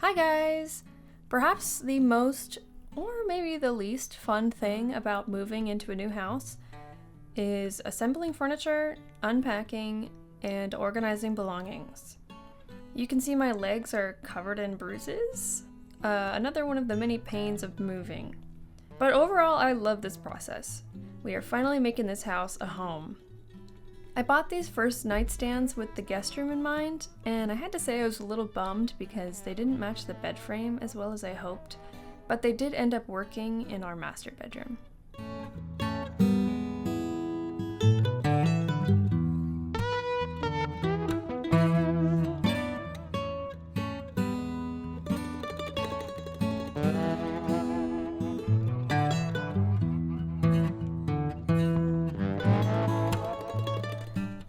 Hi guys! Perhaps the most, or maybe the least fun thing about moving into a new house is assembling furniture, unpacking, and organizing belongings. You can see my legs are covered in bruises, another one of the many pains of moving. But overall, I love this process. We are finally making this house a home. I bought these first nightstands with the guest room in mind, and I had to say I was a little bummed because they didn't match the bed frame as well as I hoped, but they did end up working in our master bedroom.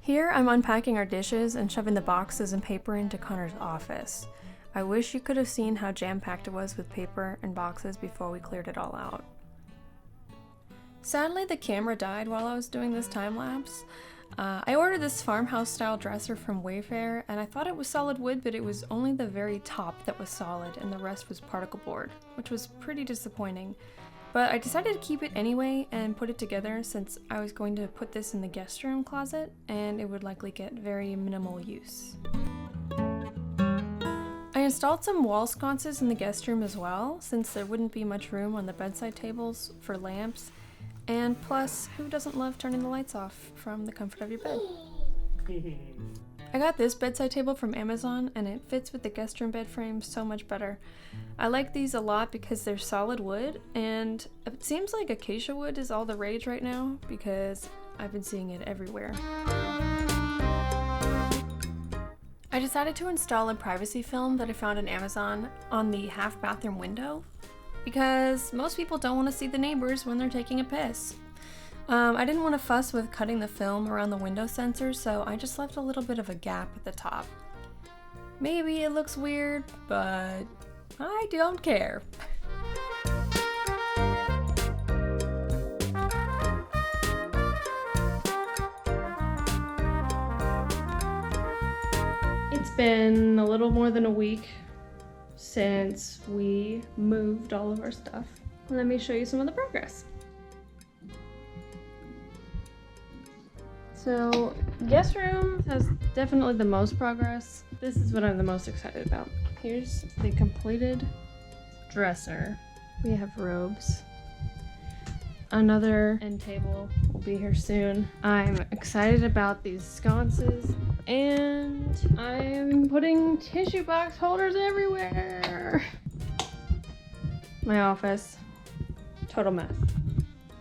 Here, I'm unpacking our dishes and shoving the boxes and paper into Connor's office. I wish you could have seen how jam-packed it was with paper and boxes before we cleared it all out. Sadly, the camera died while I was doing this time-lapse. I ordered this farmhouse-style dresser from Wayfair, and I thought it was solid wood, but it was only the very top that was solid, and the rest was particle board, which was pretty disappointing. But I decided to keep it anyway and put it together since I was going to put this in the guest room closet and it would likely get very minimal use. I installed some wall sconces in the guest room as well since there wouldn't be much room on the bedside tables for lamps, and plus, who doesn't love turning the lights off from the comfort of your bed? I got this bedside table from Amazon and it fits with the guest room bed frame so much better. I like these a lot because they're solid wood, and it seems like acacia wood is all the rage right now because I've been seeing it everywhere. I decided to install a privacy film that I found on Amazon on the half bathroom window because most people don't want to see the neighbors when they're taking a piss. I didn't want to fuss with cutting the film around the window sensor, so I just left a little bit of a gap at the top. Maybe it looks weird, but I don't care. It's been a little more than a week since we moved all of our stuff. Let me show you some of the progress. So, guest room has definitely the most progress. This is what I'm the most excited about. Here's the completed dresser. We have robes. Another end table will be here soon. I'm excited about these sconces, and I'm putting tissue box holders everywhere. My office, total mess.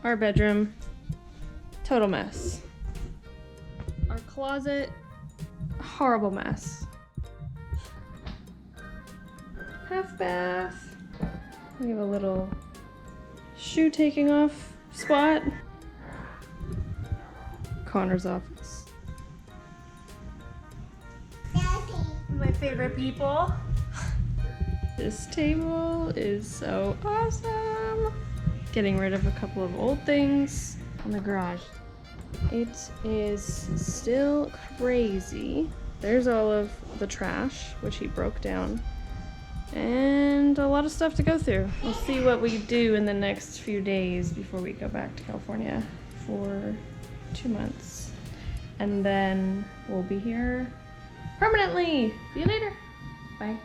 Our bedroom, total mess. Our closet, horrible mess. Half bath. We have a little shoe taking off spot. Connor's office. My favorite people. This table is so awesome. Getting rid of a couple of old things on the garage. It is still crazy. There's all of the trash, which he broke down, and a lot of stuff to go through. We'll see what we do in the next few days before we go back to California for 2 months. And then we'll be here permanently. See you later. Bye.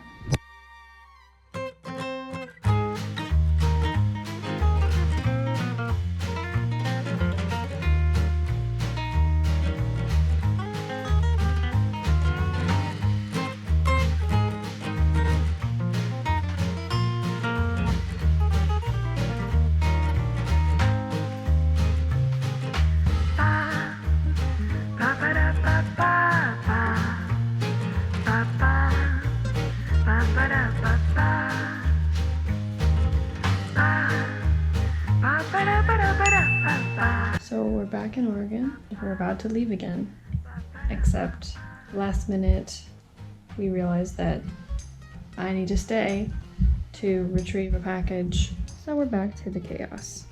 So we're back in Oregon. We're about to leave again, except last minute we realized that I need to stay to retrieve a package. So we're back to the chaos.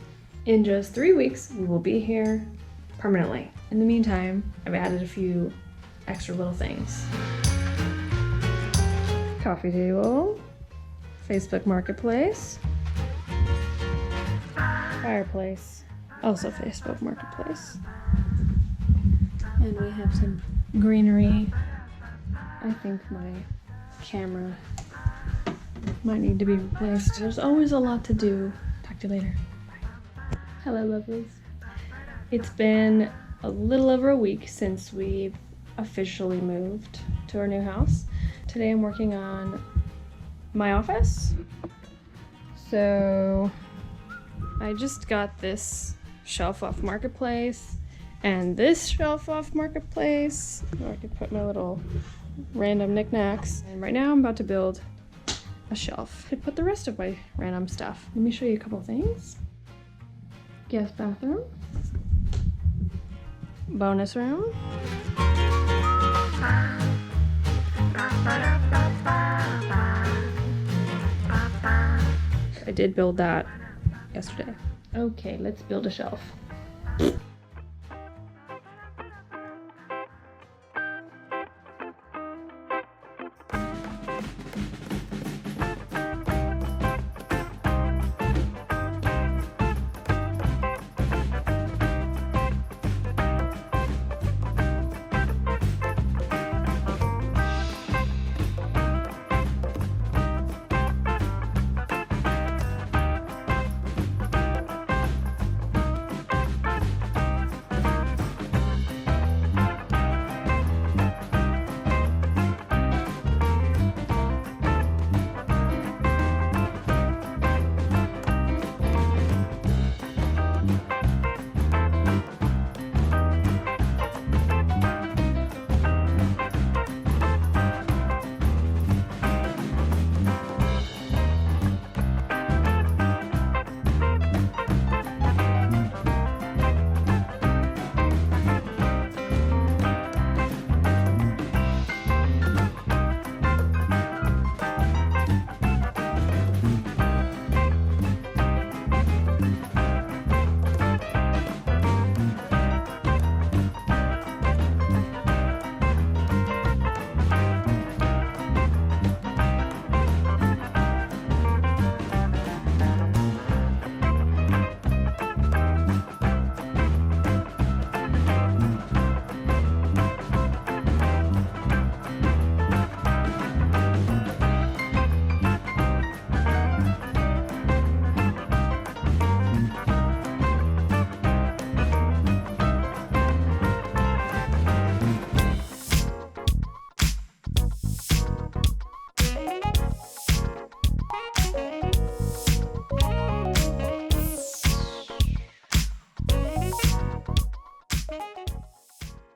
In just 3 weeks, we will be here permanently. In the meantime, I've added a few extra little things. Coffee table, Facebook Marketplace. Fireplace, also Facebook Marketplace. And we have some greenery. I think my camera might need to be replaced. There's always a lot to do. Talk to you later. Bye. Hello, lovelies. It's been a little over a week since we've officially moved to our new house. Today I'm working on my office. So I just got this shelf off Marketplace and this shelf off Marketplace where I can put my little random knickknacks. And right now I'm about to build a shelf to put the rest of my random stuff. Let me show you a couple things. Guest bathroom. Bonus room. I did build that yesterday. Okay, let's build a shelf.